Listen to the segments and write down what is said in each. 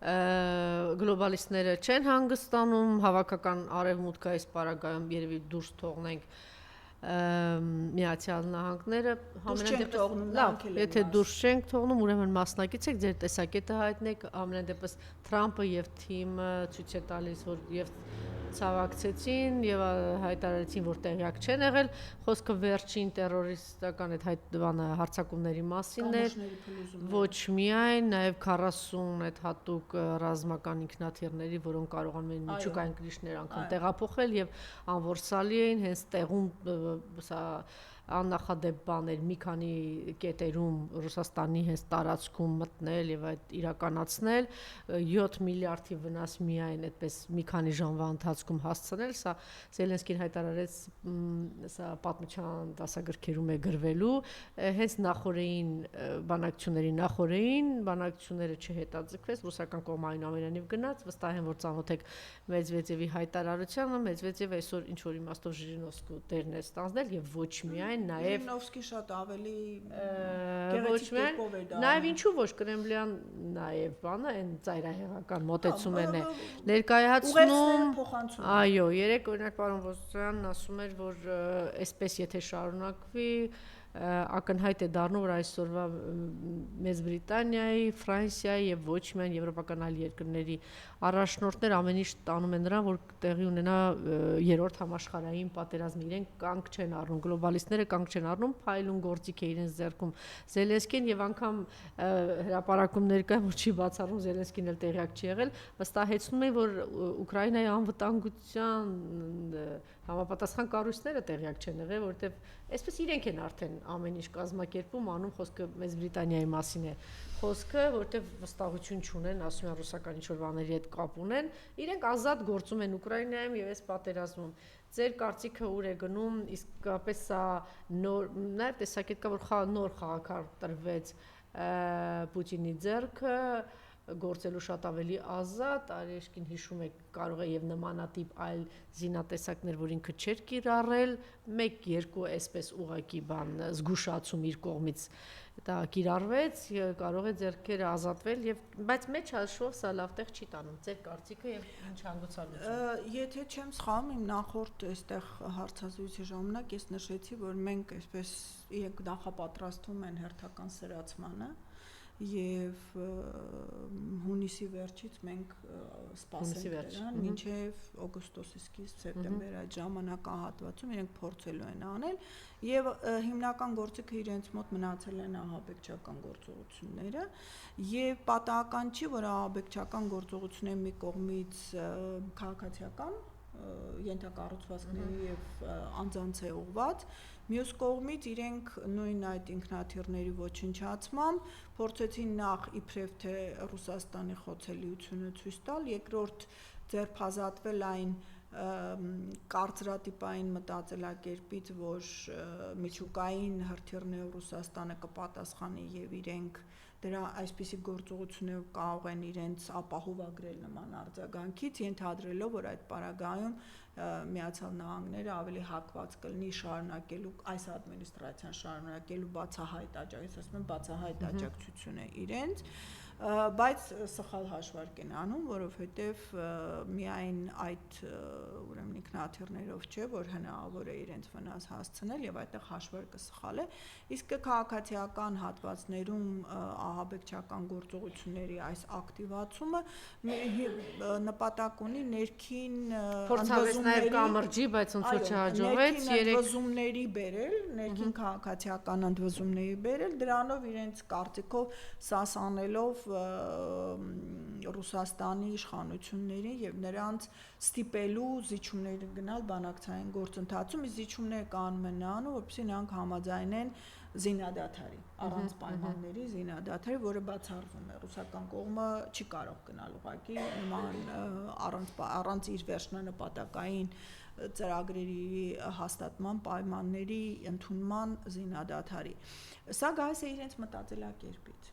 գլոբալիստները չեն հանգստանում, հավաքական արևմուտքը այս պարագայում երևի դուրս թողնենք Միացյալ Նահանգները համենայնդեպս եթե դուրս չենք թողնում, ուրեմն մասնակից եք, ձեր տեսակետը հայտնեք, ամենայնդեպս Թրամփը եւ թիմը ցույց է տալիս, որ եւ ցավակցեցին եւ հայտարարեցին, որ տեղյակ չեն եղել, խոսքը վերջին terroristական այդ հարձակումների մասին էր, ոչ միայն, նաեւ 40 այդ հատուկ ռազմական ինքնաթիռների, որոնք կարողանում են միջուկային կրիչներ անգամ տեղափոխել եւ անորսալի էին հենց տեղում սա աննախադեպ բաներ մի քանի կետերում Ռուսաստանի հենց տարածքում մտնել եւ այդ իրականացնել 7 միլիարդի վնաս միայն այդպես մի քանի ժամվա ընթացքում հասցնել, սա Զելենսկին հայտարարեց, սա պատմության դասագրքերում է գրվելու, հենց նախորդային բանակցությունները չհետաձգվեց, ռուսական կողմը այնուամենայնիվ գնաց, վստահ եմ, որ ծանոթ եք Մեդվեդևի հայտարարությանը, Մեդվեդևը այսօր ինչ որ իմաստով Ժիրինովսկու տերն է ստանձնել եւ ոչ միայն նաեւ Ժիրինովսկի շատ ավելի գեղեցիկ կերպով է դա նաեւ ինչու ոչ կրեմլյան նաեւ բանը այն ծայրահեղական մոտեցումն է ներկայացնում այո երեք օրինակ պարոն Ոսկանյանն ասում էր որ այսպես եթե շարունակվի ակնհայտ է դառնում որ այսօրվա Մեծ Բրիտանիայի, Ֆրանսիայի եւ ոչ միայն եվրոպական այլ երկրների առաջնորդներ ամեն ինչ տանում են նրան որ տեղի ունենա երրորդ համաշխարհային պատերազմը իրենք կանգ չեն առնում գլոբալիստները կանգ չեն առնում փայլուն գործիք է իրենց ձեռքում Զելենսկին եւ անգամ հրապարակումներ կան որ չի բացառում Զելենսկին էլ տեղյակ չի եղել վստահեցնում են որ Ուկրաինայի անվտանգության համապատասխան կառույցները տեղյակ չեն եղել որտեվ այսպես իրենք են արդեն ամեն ինչ կազմակերպում անում խոսքը Մեծ Բրիտանիայի մասին է խոսքը որտեվ վստահություն չունեն ասում են ռուսական ինչ որ բաների հետ կապ ունեն իրենք ազատ գործում են Ուկրաինայում եւ այս պատերազմում ձեր կարծիքը ուր է գնում իսկապես սա նոր նաեւ տեսակետ կա որ նոր խաղակարգ տրվեց Պուտինի ձեռքը գործելու շատ ավելի ազատ, Արեշկին հիշում եք կարող է եւ նմանատիպ այլ զինատեսակներ, որ ինքը չէր կիրառել, 1-2 այսպես ուղակի բան զգուշացում իր կողմից դա կիրառվեց, կարող է ձեռքերը ազատվել եւ բայց մեջ հաշվով սա լավ տեղ չի տանում, ձեր կարծիքը եւ ինչ հանգուցալուծում։ Եթե չեմ սխալվում, իմ նախորդ այստեղ հարցազրույցի ժամանակ ես նշեցի, որ մենք այսպես իրենք նախապատրաստվում են հերթական սրացմանը եւ հունիսի վերջից մենք սպասենք դրան մինչեւ օգոստոսի սկիզբ սեպտեմբեր այդ ժամանակահատվածում իրենք փորձելու են անել եւ հիմնական գործիքը իրենց մոտ մնացել են ահաբեկչական գործողությունները եւ պատահական չի որ ահաբեկչական գործողությունները մի կողմից քաղաքացիական ենթակառուցվածքների եւ անձանց է ուղված մյուս կողմից իրենք նույն այդ ինքնաթիռների ոչնչացմամբ փորձեցին նախ իբրև թե Ռուսաստանի խոցելիությունը ցույց տալ, երկրորդ ձերբազատվել այն կարծրատիպային մտածելակերպից, որ միջուկային հրթիռներով Ռուսաստանը կպատասխանի եւ իրենք դրա այսպիսի գործողություններով կարող են իրենց ապահովագրել նման արձագանքից, ենթադրելով, որ այդ պարագայում Միացյալ Նահանգները ավելի հակված կլինի շարունակելու այս ադմինիստրացիան շարունակելու բացահայտ աջակցությունը իրենց, բայց սխալ հաշվարկ են անում, որովհետև միայն այդ ուրեմն ինքնաթիռներով չէ, որ հնարավոր է իրենց վնաս հասցնել եւ այդտեղ հաշվարկը սխալ է, իսկ քաղաքացիական հատվածներում ահաբեկչական գործողությունների այս ակտիվացումը նպատակ ունի ներքին ընդվզումների կամրջի, բայց ոնց որ չհաջողվեց, ընդվզումների բերել, ներքին քաղաքացիական ընդվզումների բերել, դրանով իրենց կարծիքով սասանելով Ռուսաստանի իշխանություններին եւ նրանց ստիպելու զիջումների գնալ բանակցային գործընթացում, իսկ զիջումները կանում են նրանով, որպեսզի նրանք համաձայնեն զինադադարի, առանց պայմանների զինադադարի, որը բացառվում է, ռուսական կողմը չի կարող գնալ ուղղակի նման առանց իր վերջնանպատակային ծրագրերի հաստատման պայմանների ընդունման զինադադարի։ Սա գալիս է իրենց մտածելակերպից։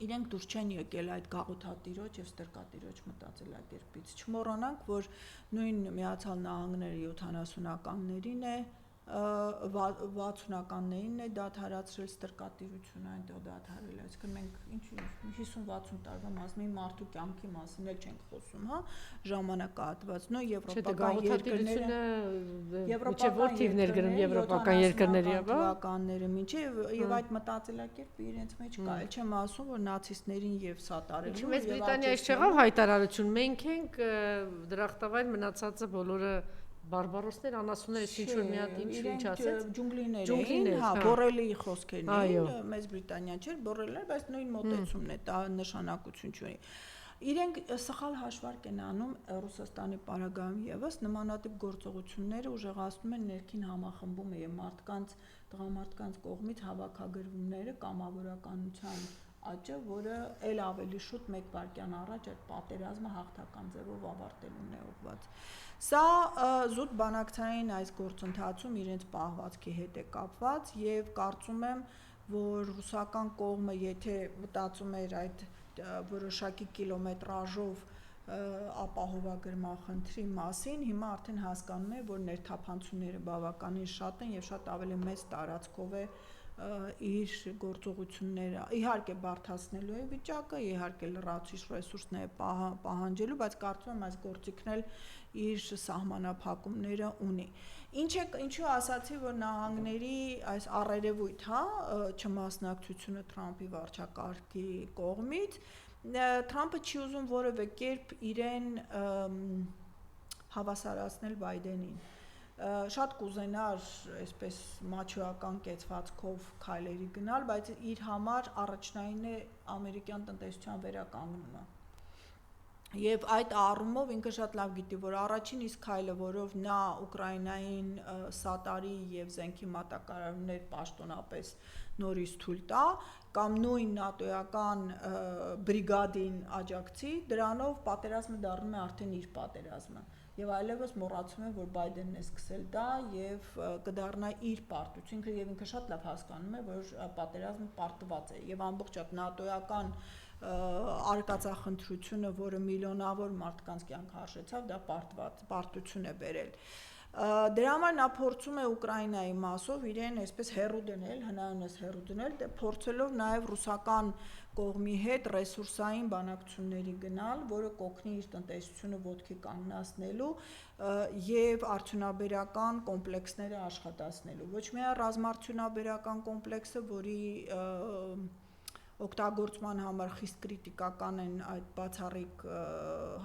Իրենք դուրս չեն եկել այդ գաղութատիրոջ եւ ստրկատիրոջ մտածելակերպից։ Չմոռանանք, որ նույն Միացյալ Նահանգները 70-ականներին է 60-ականներին է դադարացրել ստրկատիրությունը այնտեղ դադարել, այսինքն մենք ինչ 50-60 տարվա մասին մարդու կյանքի մասին էլ չենք խոսում, հա, ժամանակահատվածն ու եվրոպական երկրները եվրոպական երկրների, թվականները մինչև եւ այդ մտածելակերպը իրենց մեջ կա, էլ չեմ ասում որ նացիստներին եւ սատարելու եւ Բրիտանիայից չեղավ հայտարարություն, մենք ենք դրախտավայր մնացածը բոլորը բարբարոսներ, անասուններ, ինչ-որ մի հատ ինչ ասեց, ջունգլիներ էին, հա, Բորելիի խոսքերն էին, մեծ Բրիտանիա չէր, Բորելը, բայց նույն մոտեցումն է, դա նշանակություն չունի։ Իրենք սխալ հաշվարկ են անում Ռուսաստանի պարագայում եւս նմանատիպ գործողությունները ուժեղացնում են ներքին համախմբումը եւ տղամարդկանց կողմից հավաքագրումները կամավորականության աճը, որը ել ավելի շուտ 1 վայրկյան առաջ այդ պատերազմը հաղթական ձևով ավարտելուն է ուղղված։ Սա զուտ բանակցային այս գործընթացում իրենց պահվածքի հետ է կապված եւ կարծում եմ, որ ռուսական կողմը եթե մտածում էր այդ որոշակի կիլոմետրաժով ապահովագրման խնդրի մասին, հիմա արդեն հասկանում է, որ ներթափանցումները բավականին շատ են եւ շատ ավելի մեծ տարածքով է իր գործողությունները իհարկե բարդացնելու է վիճակը, իհարկե լրացուցիչ ռեսուրսներ պահանջելու, բայց կարծում եմ այս գործիքն էլ իր սահմանափակումները ունի։ Ինչու ասացի, որ նահանգների այս առերևույթ, հա, չմասնակցությունը Թրամփի վարչակարգի կողմից, Թրամփը չի ուզում որևէ կերպ իրեն հավասարացնել Բայդենին։ Շատ կուզենար այսպես մաչոական կեցվածքով քայլերի գնալ, բայց իր համար առաջնային է ամերիկյան տնտեսության վերականգնումը։ Եվ այդ առումով ինքը շատ լավ գիտի, որ առաջին իսկ քայլը, որով նա Ուկրաինային սատարի եւ զենքի մատակարարումներ պաշտոնապես նորից թույլ տա, կամ նույն նատոյական բրիգադին աջակցի, դրանով պատերազմը դառնում է արդեն իր պատերազմը։ Եվ այլևս մոռացում է, որ Բայդենն է սկսել դա եւ կդառնա իր պարտություն, եւ ինքը շատ լավ հասկանում է, որ պատերազմը պարտված է եւ ամբողջ այդ նատոյական արկածախնդրությունը, որը միլիոնավոր մարդկանց կյանք հաշեցավ, դա պարտություն է բերել։ Դրա համար նա փորձում է Ուկրաինայի մասով իրեն այսպես հեռու դնել, հնայունս հեռու դնել, փորձելով նաև ռուսական կողմի հետ ռեսուրսային բանակցությունների գնալ, որը կօգնի իր տնտեսությունը ոտքի կանգնացնելու եւ արդյունաբերական կոմպլեքսները աշխատացնելու։ Ոչ միայն ռազմաարդյունաբերական կոմպլեքսը, որի օգտագործման համար խիստ կրիտիկական են այդ բացառիկ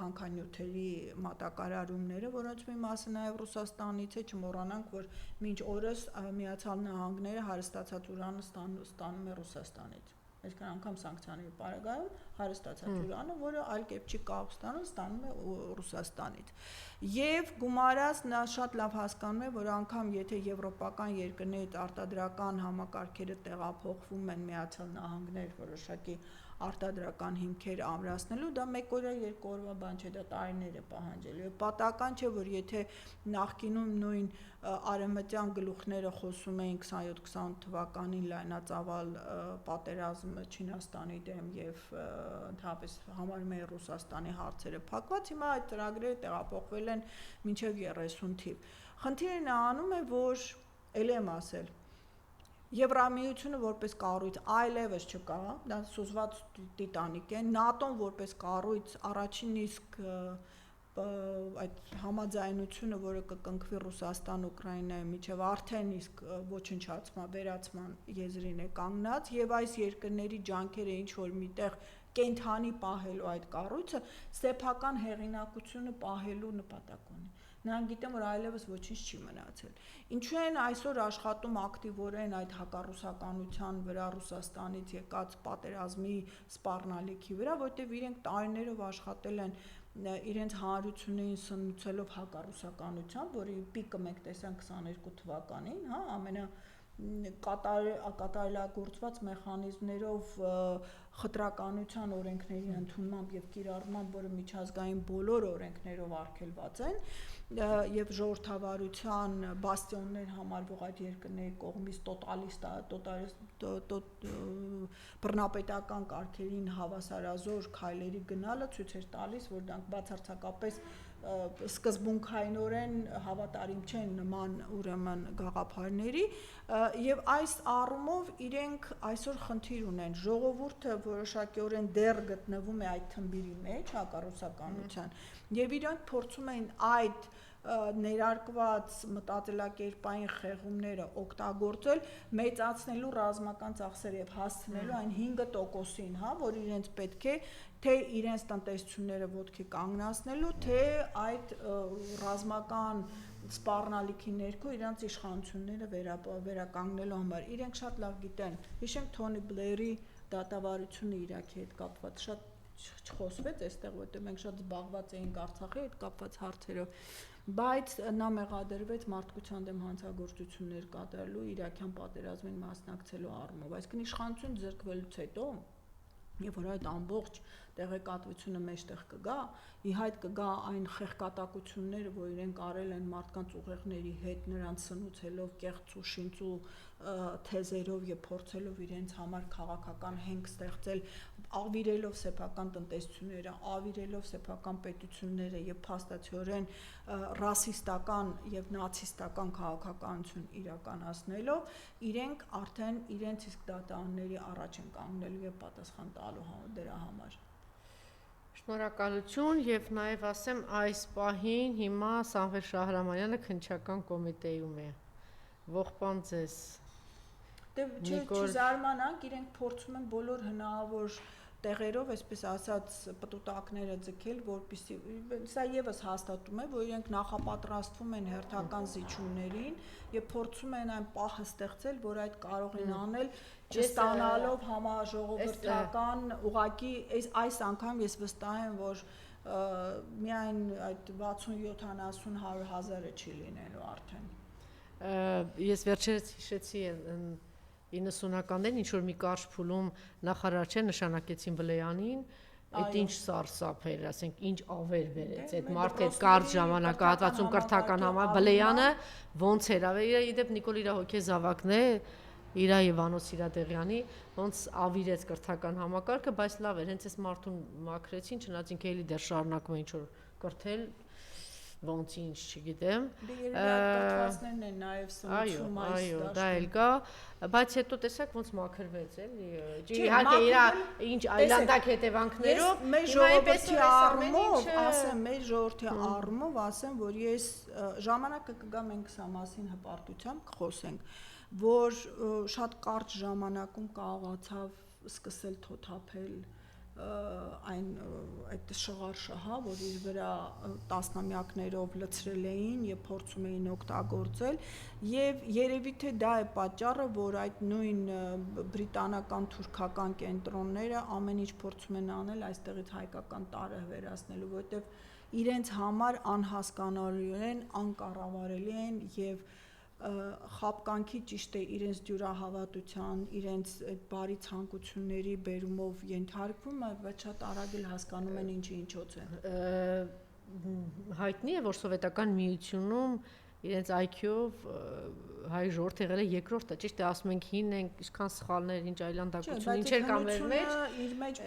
հանքանյութերի մատակարարումները, որոնց մի մասը նաև Ռուսաստանից է, չմոռանանք, որ մինչ օրս Միացյալ Նահանգները հարստացած ուրանը ստանում է Ռուսաստանից։ Այսինքն անգամ սանկցիաների պարագայում հարստացած ուրանը, որը այլ կերպ չի կարող ստանում է Ռուսաստանից։ Եվ գումարած նա շատ լավ հասկանում է, որ անգամ եթե եվրոպական երկրներից արտադրական համակարգերը տեղափոխվում են Միացյալ Նահանգներ որոշակի արտադրական հիմքեր ամրացնելու, դա 1 օրյա 2 օրվա բան չէ, դա տարիներ է պահանջելու։ Եվ պատահական չէ, որ եթե նախկինում նույն արևմտյան գլուխները խոսում էին 27-28 թվականին լայնածավալ պատերազմ Չինաստանի դեմ եւ ընդհանրապես համարում էին Ռուսաստանի հարցերը փակված, հիմա այդ ծրագրերը տեղափոխվել են մինչեւ 30 թիվ։ Խնդիրը նրանում է, որ ելի եմ ասել, Եվրամիությունը որպես կառույց այլևս չկա, դա սուզված տիտանիկ է, ՆԱՏՕ-ն որպես կառույց առաջին իսկ այդ համաձայնությունը, որը կկնքվի Ռուսաստան-Ուկրաինայի միջև արդեն իսկ ոչնչացման, վերացման եզրին է կանգնած եւ այս երկրների ջանքերը ինչ որ միտեղ կենթանի պահելու այդ կառույցը սեփական հեղինակությունը պահելու նպատակ ունի։ Նրանք գիտեն, որ այլևս ոչինչ չի մնացել։ Ինչու են այսօր աշխատում ակտիվորեն այդ հակառուսականության վրա Ռուսաստանից եկած պատերազմի սպառնալիքի վրա, որտեղ իրենք տարիներով աշխատել են իրենց հանրություններին սնուցելով հակառուսականությամբ, որի պիկը մենք տեսանք 22 թվականին, հա, կատարելագործված մեխանիզմներով խտրականության օրենքների ընդունմամբ եւ կիրառմամբ, որը միջազգային բոլոր օրենքներով արգելված են, եւ ժողովրդավարության բաստիոններ համարվող այդ երկրների կողմից բռնապետական կարգերին հավասարազոր քայլերի գնալը ցույց էր տալիս, որ դրանք բացարձակապես սկզբունքայինորեն հավատարիմ չեն նման ուրեմն գաղափարների եւ այս առումով իրենք այսօր խնդիր ունեն ժողովուրդը որոշակիորեն դեռ գտնվում է այդ թմբիրի մեջ հակառուսականության եւ իրենք փորձում են այդ ներարկված մտածելակերպային խեղումները օգտագործել մեծացնելու ռազմական ծախսերը եւ հասցնելու այն 5%-ին, հա, որ իրենց պետք է թե իրենց տնտեսությունները ոտքի կանգնացնելու, թե այդ ռազմական սպառնալիքի ներքո իրենց իշխանությունները վերականգնելու համար։ Իրենք շատ լավ գիտեն։ Հիշենք Թոնի Բլերի դատավարությունը Իրաքի հետ կապված շատ չխոսվեց այստեղ, որտեղ մենք շատ զբաղված էինք Արցախի հետ կապված հարցերով, բայց նա մեղադրվեց մարդկության դեմ հանցագործություններ կատարելու իրաքյան պատերազմին մասնակցելու առումով։ Այսինքն իշխանություն զրկվելուց հետո Եվ որ այդ ամբողջ տեղեկատվությունը մեջտեղ կգա, ի հայտ կգա այն խեղկատակությունները, որ իրենք արել են մարդկանց ուղեղների հետ, նրանց սնուցելով, կեղծ ու շինծու թեզերով եւ փորձելով իրենց համար քաղաքական հենք ստեղծել, ավիրելով սեփական տնտեսությունները, ավիրելով սեփական պետությունները եւ փաստացիորեն ռասիստական եւ նացիստական քաղաքականություն իրականացնելով, իրենք արդեն իրենց իսկ դատաանների առաջ են կանգնելու եւ պատասխան տալու դրա համար։ Շնորհակալություն եւ նաեւ ասեմ այս պահին հիմա Սամվել Շահրամանյանը քննչական կոմիտեում է։ Ողբան ձեզ։ Դե չզարմանանք, իրենք փորձում են բոլոր հնարավոր տեղերով, այսպես ասած, պտուտակները ձգել, որպեսզի սա եւս հաստատում է, որ իրենք նախապատրաստվում են հերթական զիջումներին եւ փորձում են այն պահը ստեղծել, որ այդ կարող են անել չստանալով համաժողովրդական ուղակի այս անգամ ես վստահ եմ, որ միայն այդ 60-70-100 հազարը չի լինելու արդեն։ Ես վերջերս հիշեցի 90-ականներին ինչ որ մի կարճ փուլում նախարար նշանակեցին Բլեյանին, այդ ինչ սարսափ էր, ասենք ինչ ավեր վերեց այդ մարդը կարճ ժամանակահատվածում կրթական համար Բլեյանը ոնց էր, իդեպ Նիկոլ իր հոգեզավակն է, Իրա Եվանոս Սիրադեղյանի, ոնց ավիրեց կրթական համակարգը, բայց լավ էր, հենց այս մարդուն մաքրեցին, չնայած ինքը էլի դեռ շարունակում է ինչ որ կրթել, ոնց ինչ չգիտեմ։ Կրթվածներն են նաև սնուցում այս դաշտում։ Այո, դա էլ կա, բայց հետո տեսակ ոնց մաքրվեց էլի։ Իհարկե իր ինչ այլանդակ հետևանքներով, մեր ժողովրդի առումով, ասեմ, մեր ժողովրդի առումով ասեմ, որ ես ժամանակը կգա մենք սա մասին հպարտությամբ կխոսենք, որ շատ կարճ ժամանակում կարողացավ սկսել թոթափել այն այդ շղարշահա, որ իր վրա տասնամյակներով լցրել էին եւ փորձում էին օգտագործել եւ երևի թե դա է պատճառը, որ այդ նույն բրիտանական թուրքական կենտրոնները ամեն ինչ փորձում են անել այստեղից հայկական տարը վերացնելու, որովհետեւ իրենց համար անհասկանալիորեն անկառավարելի են եւ խապկանքի ճիշտ է իրենց դյուրահավատության, իրենց այդ բարի ցանկությունների բերումով ենթարկվում, բայց շատ արագ էլ հասկանում են ինչի ինչոց են։ Հայտնի է, որ սովետական միությունում իրենց IQ-ով հայ ժողովուրդը եղել է երկրորդը, ճիշտ է, ասում ենք հին են, ինչքան սխալներ, ինչ այլանդակություն, ինչեր կան մեր մեջ,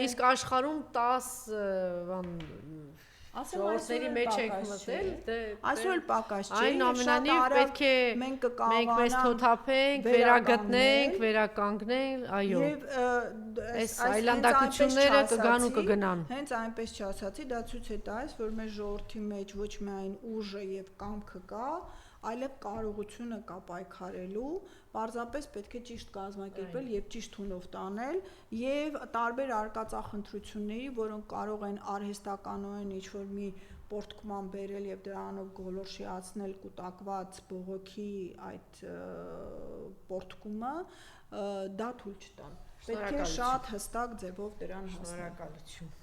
իսկ աշխարհում 10 ժողովրդների մեջ ենք մտել, այսօր էլ պակաս չէ, այնուամենայնիվ պետք է մենք մեզ թոթափենք, վերագտնենք, վերականգնենք, այո։ Եվ այս այլանդակությունները կգան ու կգնան։ Հենց այնպես չասացի, դա ցույց է տալիս, որ մեր ժողովրդի մեջ ոչ միայն ուժը եւ կամքը կա, այլև կարողությունը կա պայքարելու, պարզապես պետք է ճիշտ կազմակերպել եւ ճիշտ հունով տանել եւ տարբեր արկածախնդրությունների, որոնք կարող են արհեստականորեն ինչ-որ մի պորտկման բերել եւ դրանով գոլորշիացնել կուտակված բողոքի այդ պորտկումը, դա թույլ չտան։ Պետք է շատ հստակ ձևով դրան հասնել։ Շնորհակալություն։